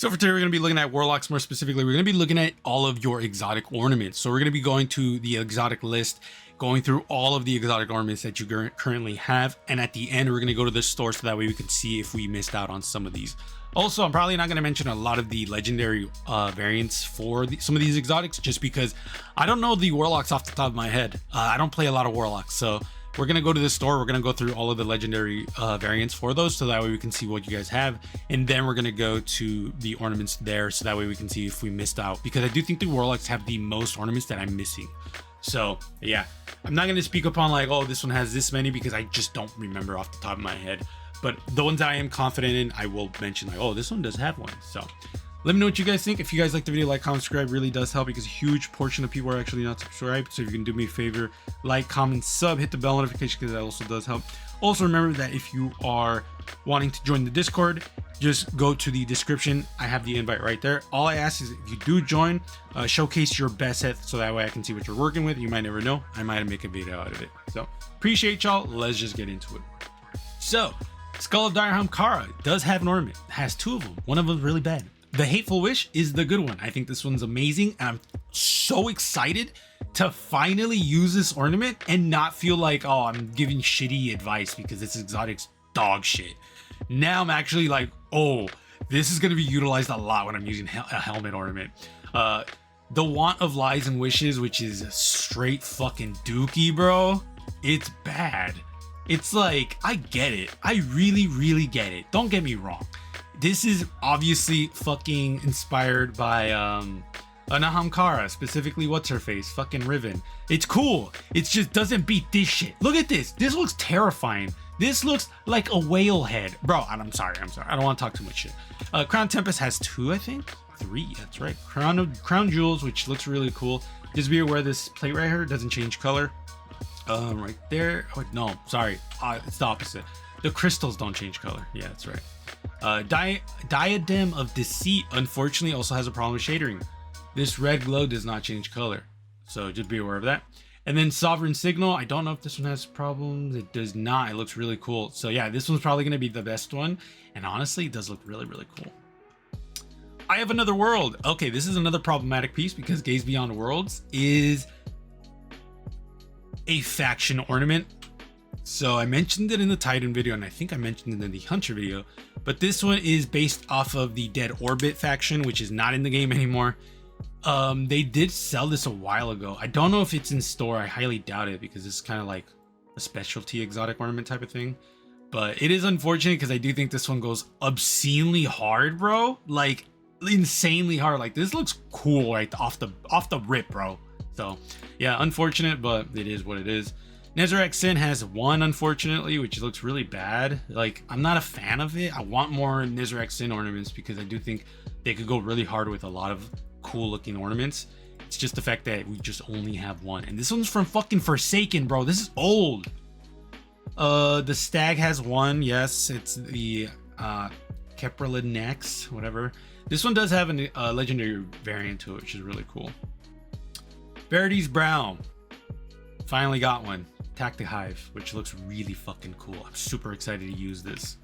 So for today, we're going to be looking at Warlocks more specifically. We're going to be looking at all of your exotic ornaments. So we're going to be going to the exotic list, going through all of the exotic ornaments that you currently have. And at the end, we're going to go to the store so that way we can see if we missed out on some of these. Also, I'm probably not going to mention a lot of the legendary variants for some of these exotics, just because I don't know the Warlocks off the top of my head. I don't play a lot of Warlocks, so we're going to go to the store. We're going to go through all of the legendary variants for those, so that way we can see what you guys have. And then we're going to go to the ornaments there, so that way we can see if we missed out, because I do think the Warlocks have the most ornaments that I'm missing. So yeah, I'm not going to speak upon like, oh, this one has this many, because I just don't remember off the top of my head. But the ones that I am confident in, I will mention like, oh, this one does have one. So let me know what you guys think. If you guys like the video, like, comment, subscribe really does help, because a huge portion of people are actually not subscribed. So if you can do me a favor, like, comment, sub, hit the bell notification, because that also does help. Also remember that if you are wanting to join the Discord, just go to the description. I have the invite right there. All I ask is if you do join, showcase your best set, so that way I can see what you're working with. You might never know, I might make a video out of it. So appreciate y'all. Let's just get into it. So Skull of Ahamakra does have an ornament. It has two of them. One of them is really bad. The Hateful Wish is the good one. I think this one's amazing, and I'm so excited to finally use this ornament and not feel like, oh, I'm giving shitty advice because this exotic's dog shit. Now I'm actually like, oh, this is going to be utilized a lot when I'm using a helmet ornament. The Want of Lies and Wishes, which is straight fucking dookie, bro. It's bad. It's like, I get it. I really, really get it. Don't get me wrong. This is obviously fucking inspired by an ahamakra, specifically what's her face, fucking Riven. It's cool. It just doesn't beat this shit. Look at this. This looks terrifying. This looks like a whale head, bro. I'm sorry. I don't want to talk too much shit. Crown Tempest has two, I think. Three. That's right. Crown Jewels, which looks really cool. Just be aware this plate right here doesn't change color. Right there. Oh, no, sorry. It's the opposite. The crystals don't change color. Yeah, that's right. Diadem of Deceit, unfortunately, also has a problem with shading. This red glow does not change color, so just be aware of that. And then Sovereign Signal, I don't know if this one has problems. It does not. It looks really cool. So yeah, this one's probably going to be the best one. And honestly, it does look really, really cool. I have another world. Okay, this is another problematic piece, because Gaze Beyond Worlds is a faction ornament. So I mentioned it in the Titan video, and I think I mentioned it in the Hunter video, but this one is based off of the Dead Orbit faction, which is not in the game anymore. They did sell this a while ago. I don't know if it's in store. I highly doubt it, because it's kind of like a specialty exotic ornament type of thing. But it is unfortunate, because I do think this one goes obscenely hard, bro. Like insanely hard. Like this looks cool right off the rip, bro. So yeah, unfortunate, but it is what it is. Nezarec Sin has one, unfortunately, which looks really bad. Like, I'm not a fan of it. I want more Nezarec Sin ornaments, because I do think they could go really hard with a lot of cool looking ornaments. It's just the fact that we just only have one. And this one's from fucking Forsaken, bro. This is old. The Stag has one. Yes, it's the Kepralinex, whatever. This one does have a legendary variant to it, which is really cool. Verity's Brow. Finally got one. Tactic Hive, which looks really fucking cool. I'm super excited to use this.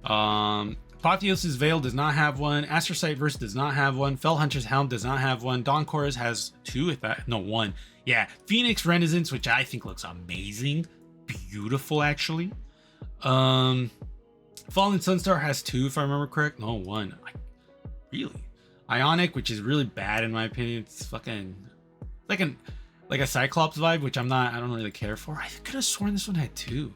Apotheosis Veil does not have one. Astrocyte Verse does not have one. Fellhunter's Helm does not have one. Dawn Chorus has two, one. Yeah, Phoenix Renaissance, which I think looks amazing. Beautiful, actually. Fallen Sunstar has two, if I remember correct. No, one. Really? Ionic, which is really bad in my opinion. It's fucking like a Cyclops vibe, which I don't really care for. I could have sworn this one had two.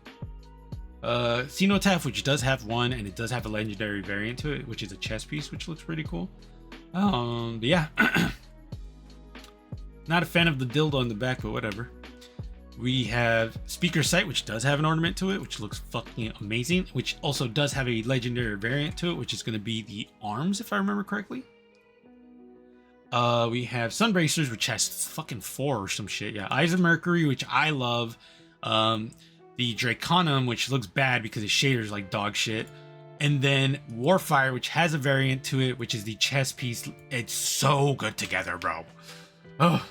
Cenotaph, which does have one, and it does have a legendary variant to it, which is a chess piece, which looks pretty cool. But yeah. Not a fan of the dildo on the back, but whatever. We have Speaker Sight, which does have an ornament to it, which looks fucking amazing, which also does have a legendary variant to it, which is going to be the arms, if I remember correctly. We have Sunbracers, which has fucking 4 or some shit. Yeah, Eyes of Mercury, which I love. The Draconum, which looks bad because its shader's like dog shit. And then Warfire, which has a variant to it, which is the chess piece. It's so good together, bro. Oh.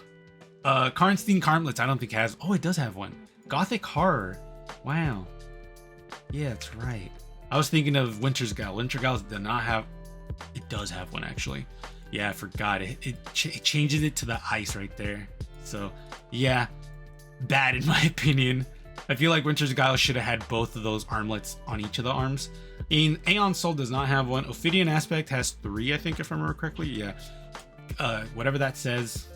Karnstein Karmlets, I don't think has. Oh, it does have one. Gothic Horror. Wow. Yeah, that's right. I was thinking of Winter's Gal. Winter's Gal did not have. It does have one actually. Yeah, I forgot it. It changes it to the ice right there. So yeah, bad in my opinion. I feel like Winter's Guile should have had both of those armlets on each of the arms. In Aeon Soul does not have one. Ophidian Aspect has 3, I think, if I remember correctly. Yeah. Whatever that says.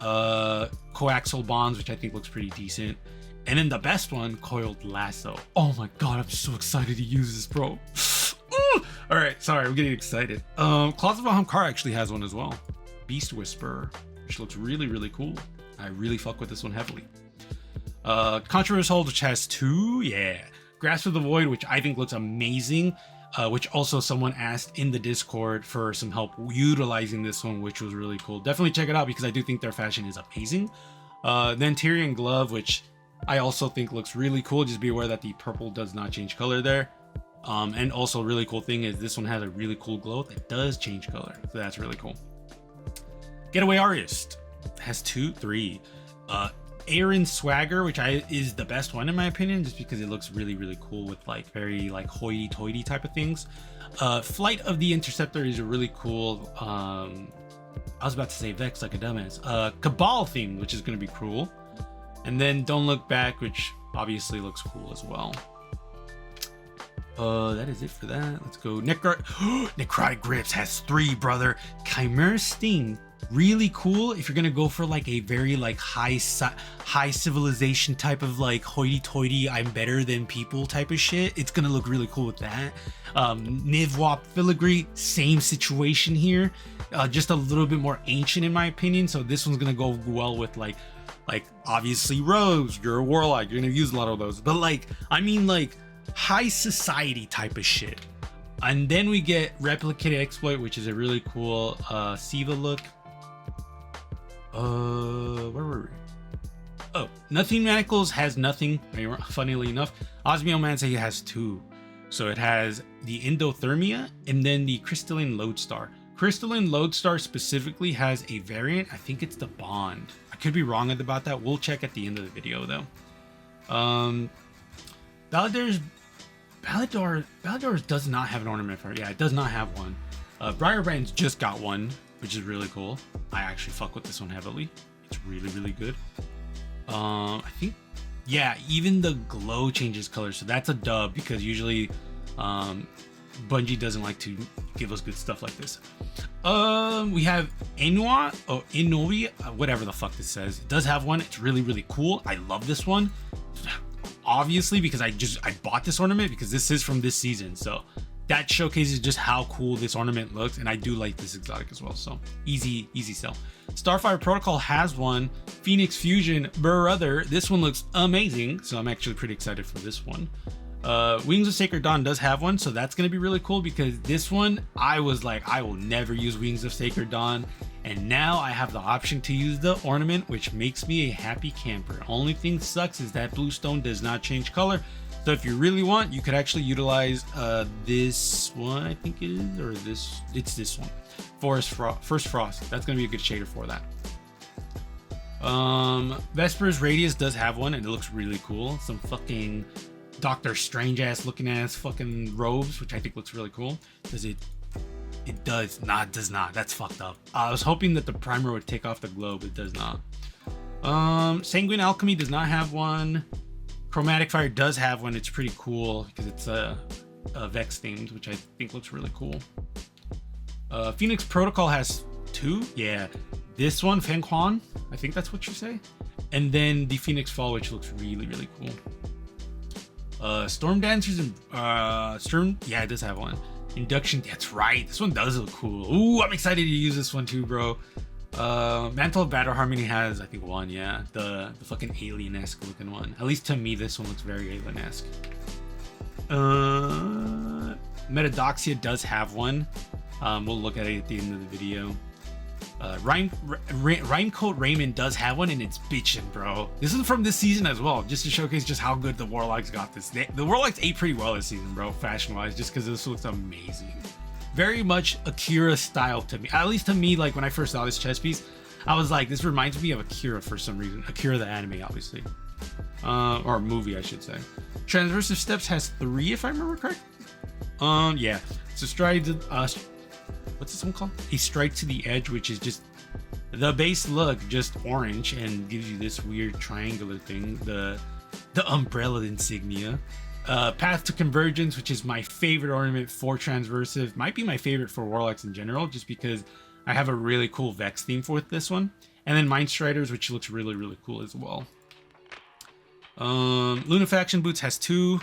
Coaxial Bonds, which I think looks pretty decent. And then the best one, Coiled Lasso. Oh my god, I'm so excited to use this, bro. All right, sorry, I'm getting excited. Claws of Ahamkara actually has one as well. Beast Whisperer, which looks really, really cool. I really fuck with this one heavily. Controversial Hold, which has 2, yeah. Grasp of the Void, which I think looks amazing, which also someone asked in the Discord for some help utilizing this one, which was really cool. Definitely check it out because I do think their fashion is amazing. Then Tyrian Glove, which I also think looks really cool. Just be aware that the purple does not change color there. And also really cool thing is this one has a really cool glow that does change color. So that's really cool. Getaway Artist has 2, 3. Aaron Swagger, which is the best one in my opinion, just because it looks really, really cool with like very like hoity-toity type of things. Flight of the Interceptor is a really cool, I was about to say Vex like a dumbass. Cabal theme, which is going to be cool. And then Don't Look Back, which obviously looks cool as well. That is it for that. Let's go. Necrotic Grips has 3, brother. Chimera Sting, really cool if you're gonna go for like a very like high civilization type of like hoity-toity, I'm better than people type of shit. It's gonna look really cool with that. Nivwap Filigree, same situation here. Just a little bit more ancient in my opinion. So this one's gonna go well with like obviously Rose. You're a warlock. You're gonna use a lot of those. But like, I mean like high society type of shit. And then we get Replicated Exploit, which is a really cool Siva look. Where were we? Oh, Nothing Manacles has nothing. Funnily enough, Osmiomancy has 2. So it has the Endothermia and then the Crystalline Lodestar. Crystalline Lodestar specifically has a variant. I think it's the Bond. I could be wrong about that. We'll check at the end of the video though. Balador's does not have an ornament for it. Yeah, it does not have one. Briarbrand's just got one, which is really cool. I actually fuck with this one heavily. It's really, really good. I think, yeah, even the glow changes color, so that's a dub because usually Bungie doesn't like to give us good stuff like this. We have Inui, whatever the fuck this says. It does have one. It's really, really cool. I love this one. Obviously, because I bought this ornament because this is from this season, so that showcases just how cool this ornament looks, and I do like this exotic as well, so easy sell. Starfire Protocol has one. Phoenix Fusion, brother, this one looks amazing, so I'm actually pretty excited for this one. Wings of Sacred Dawn does have one, so that's going to be really cool because this one, I was like, I will never use Wings of Sacred Dawn, and now I have the option to use the ornament, which makes me a happy camper. Only thing sucks is that blue stone does not change color, so if you really want, you could actually utilize this one, I think it is, or this, it's this one, First Frost. That's going to be a good shader for that. Vesper's Radius does have one, and it looks really cool. Some fucking Doctor Strange ass looking ass fucking robes, which I think looks really cool. Does it does not. That's fucked up. I was hoping that the primer would take off the glow, but it does not. Sanguine Alchemy does not have one. Chromatic Fire does have one. It's pretty cool because it's Vex themed, which I think looks really cool. Phoenix Protocol has 2. Yeah, this one, Feng Huan, I think that's what you say. And then the Phoenix Fall, which looks really, really cool. Storm Dancers and Storm, yeah, it does have one. Induction, that's right, this one does look cool. Ooh, I'm excited to use this one too, bro. Mantle of Battle Harmony has, I think, one, yeah, the fucking alien-esque looking one. At least to me, this one looks very alien-esque. Metadoxia does have one. We'll look at it at the end of the video. Rhymecoat Raymond does have one, and it's bitchin', bro. This is from this season as well, just to showcase just how good the Warlocks got this. The Warlocks ate pretty well this season, bro, fashion-wise, just because this looks amazing. Very much Akira style to me. At least to me, like when I first saw this chest piece, I was like, this reminds me of Akira for some reason. Akira the anime, obviously. Or movie, I should say. Transversive Steps has 3, if I remember correct. Yeah. So stride to, what's this one called? A strike to the edge, which is just the base look, just orange, and gives you this weird triangular thing. The umbrella insignia. Path to Convergence, which is my favorite ornament for Transversive. Might be my favorite for Warlocks in general, just because I have a really cool Vex theme for this one. And then Mind Striders, which looks really, really cool as well. Lunafaction Boots has 2,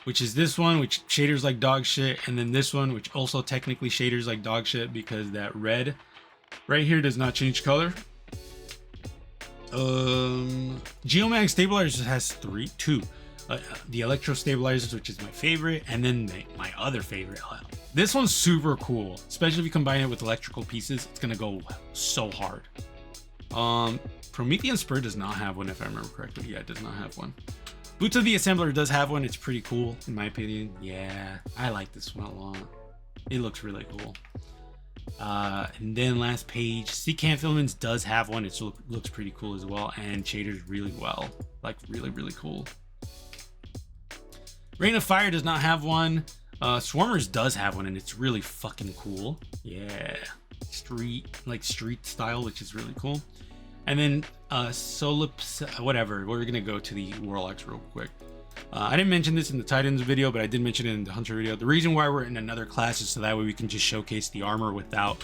which is this one, which shaders like dog shit, and then this one, which also technically shaders like dog shit because that red right here does not change color. Geomag Stabilizers has 2. The Electro Stabilizers, which is my favorite, and then my other favorite. This one's super cool, especially if you combine it with electrical pieces. It's gonna go so hard. Promethean Spur does not have one, if I remember correctly. Yeah, it does not have one. Boots of the Assembler does have one. It's pretty cool, in my opinion. Yeah, I like this one a lot. It looks really cool. And then last page, Secant Filaments does have one. It looks pretty cool as well, and shaders really well. Like, really, really cool. Rain of Fire does not have one. Swarmers does have one, and it's really fucking cool. Yeah, street style, which is really cool. And then whatever. We're gonna go to the Warlocks real quick. I didn't mention this in the Titans video, but I did mention it in the Hunter video. The reason why we're in another class is so that way we can just showcase the armor without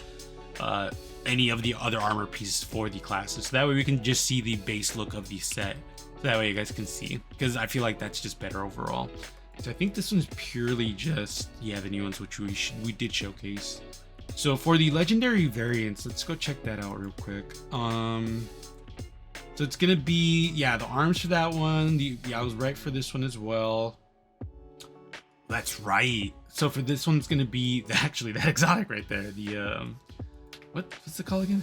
any of the other armor pieces for the classes. So that way we can just see the base look of the set. So that way you guys can see, because I feel like that's just better overall. So I think this one's purely just, yeah, the new ones, which we did showcase. So for the legendary variants, let's go check that out real quick. So it's gonna be, yeah, the arms for that one. Yeah, I was right for this one as well. That's right. So for this one's gonna be actually that exotic right there. The what's it called again?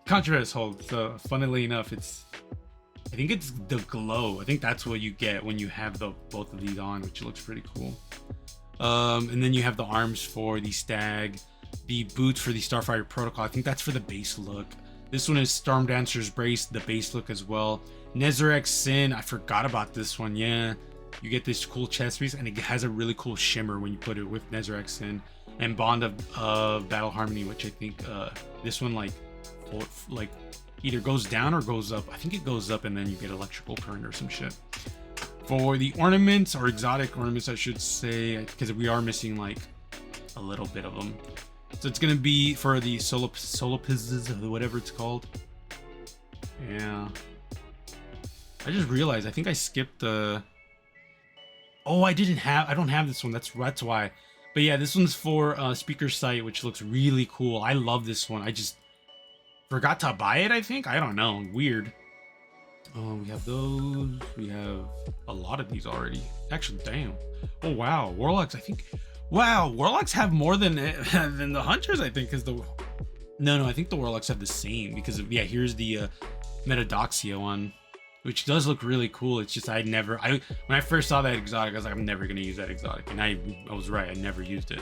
Contrast Hold. So funnily enough, I think it's the glow. I think that's what you get when you have both of these on, which looks pretty cool. And then you have the arms for the Stag, the boots for the Starfighter Protocol. I think that's for the base look. This one is Storm Dancer's Brace, the base look as well. Nezarec Sin, I forgot about this one. Yeah, you get this cool chest piece, and it has a really cool shimmer when you put it with Nezarec Sin. And Bond of Battle Harmony, which I think this one like either goes down or goes up. I think it goes up, and then you get electrical current or some shit. For the ornaments, or exotic ornaments I should say, because we are missing like a little bit of them. So it's gonna be for the Solopizes, or whatever it's called. Yeah. I just realized I think I skipped the. Oh, I don't have this one. That's why. But yeah, this one's for Speaker Sight, which looks really cool. I love this one. I just forgot to buy it, I think. I don't know. Weird. We have those. We have a lot of these already. Actually, damn. Oh wow, Warlocks. I think. Wow, Warlocks have more than the Hunters. I think, because no, I think the Warlocks have the same, because of, yeah. Here's the Metadoxia one, which does look really cool. It's just when I first saw that exotic, I was like, I'm never gonna use that exotic, and I was right. I never used it.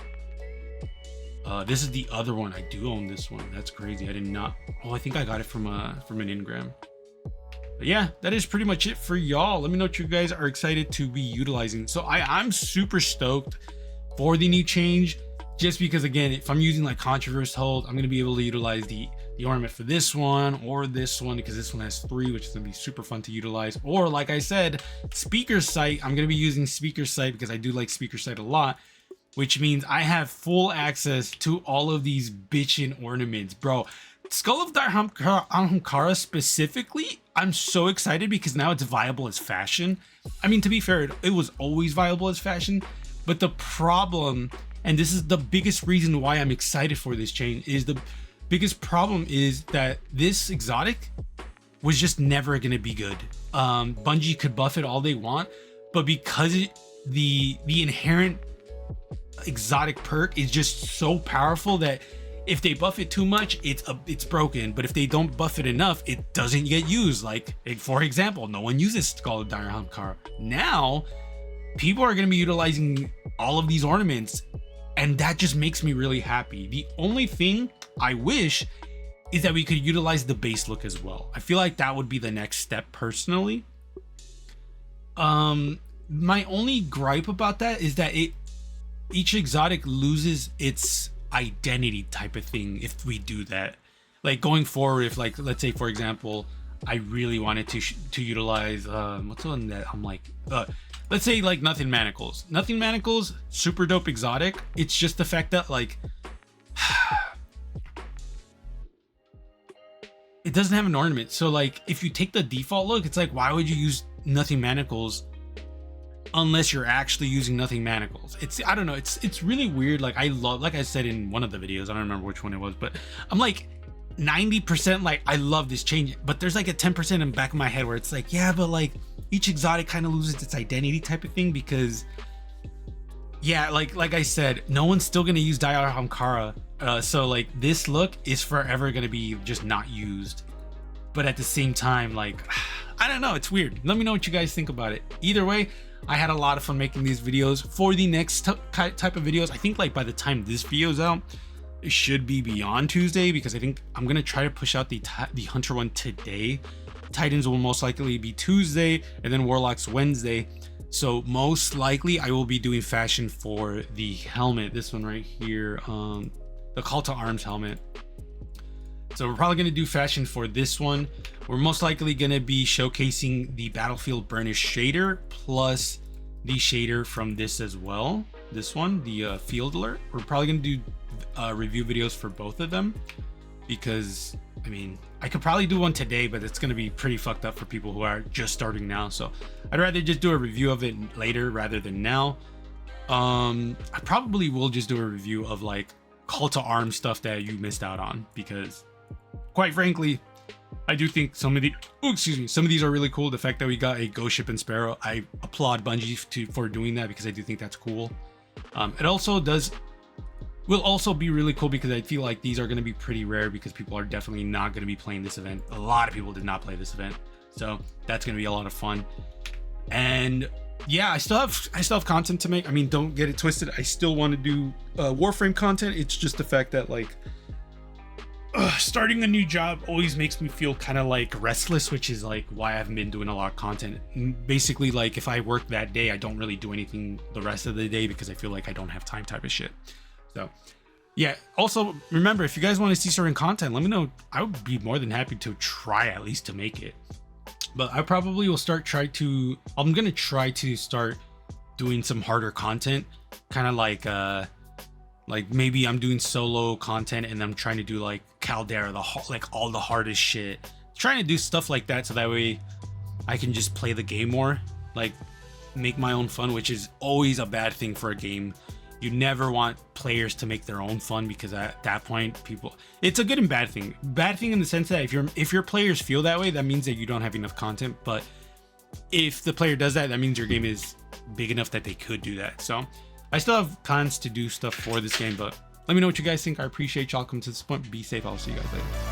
This is the other one. I do own this one. That's crazy. I did not. Oh, I think I got it from an Ingram. But yeah, that is pretty much it for y'all. Let me know what you guys are excited to be utilizing. So I'm super stoked for the new change, just because, again, if I'm using like Controverse Hold, I'm going to be able to utilize the ornament for this one or this one, because this one has 3, which is going to be super fun to utilize. Or like I said, Speaker Sight. I'm going to be using Speaker Sight because I do like Speaker Sight a lot, which means I have full access to all of these bitchin' ornaments, bro. Skull of Ahamakra specifically, I'm so excited because now it's viable as fashion. I mean, to be fair, it was always viable as fashion, but the problem, and this is the biggest reason why I'm excited for this change, is the biggest problem is that this exotic was just never going to be good. Bungie could buff it all they want, but because the inherent exotic perk is just so powerful that if they buff it too much, it's broken. But if they don't buff it enough, it doesn't get used. Like, for example, no one uses Skull of Ahamakra. Now, people are going to be utilizing all of these ornaments, and that just makes me really happy. The only thing I wish is that we could utilize the base look as well. I feel like that would be the next step personally. My only gripe about that is that each exotic loses its identity type of thing if we do that. Like going forward, if like, let's say for example, I really wanted to utilize what's the one that I'm like let's say like Nothing Manacles. Nothing Manacles, super dope exotic. It's just the fact that like it doesn't have an ornament. So like if you take the default look, it's like, why would you use Nothing Manacles unless you're actually using Nothing Manacles? It's, I don't know, it's really weird. Like I love, like I said in one of the videos, I don't remember which one it was, but I'm like 90% like I love this change, but there's like a 10% in the back of my head where it's like, yeah, but like each exotic kind of loses its identity type of thing, because yeah, like I said, no one's still gonna use ahamakra, so like this look is forever gonna be just not used. But at the same time, like I don't know, it's weird. Let me know what you guys think about it. Either way, I had a lot of fun making these videos. For the next type of videos, I think like by the time this video's out, it should be beyond Tuesday, because I think I'm gonna try to push out the Hunter one today. Titans will most likely be Tuesday, and then Warlock's Wednesday. So most likely I will be doing fashion for the helmet, this one right here, the Call to Arms helmet. So we're probably going to do fashion for this one. We're most likely going to be showcasing the Battlefield Burnish shader plus the shader from this as well. This one, the Field Alert. We're probably going to do review videos for both of them, because I mean, I could probably do one today, but it's going to be pretty fucked up for people who are just starting now. So I'd rather just do a review of it later rather than now. I probably will just do a review of like Call to Arms stuff that you missed out on, because quite frankly, I do think some of these are really cool. The fact that we got a Ghost Ship and Sparrow, I applaud Bungie for doing that, because I do think that's cool. It also will also be really cool because I feel like these are going to be pretty rare, because people are definitely not going to be playing this event. A lot of people did not play this event, so that's going to be a lot of fun. And yeah, I still have content to make. I mean, don't get it twisted, I still want to do Warframe content. It's just the fact that like starting a new job always makes me feel kind of like restless, which is like why I haven't been doing a lot of content. Basically, like if I work that day, I don't really do anything the rest of the day, because I feel like I don't have time type of shit. So yeah, also remember, if you guys want to see certain content, let me know. I would be more than happy to try at least to make it. But I probably will I'm gonna try to start doing some harder content, kind of like maybe I'm doing solo content and I'm trying to do like Caldera, like all the hardest shit, trying to do stuff like that, so that way I can just play the game more, like make my own fun, which is always a bad thing for a game. You never want players to make their own fun, because at that point, it's a good and bad thing. Bad thing in the sense that if your players feel that way, that means that you don't have enough content. But if the player does that, that means your game is big enough that they could do that. So I still have plans to do stuff for this game, but let me know what you guys think. I appreciate y'all coming to this point. Be safe. I'll see you guys later.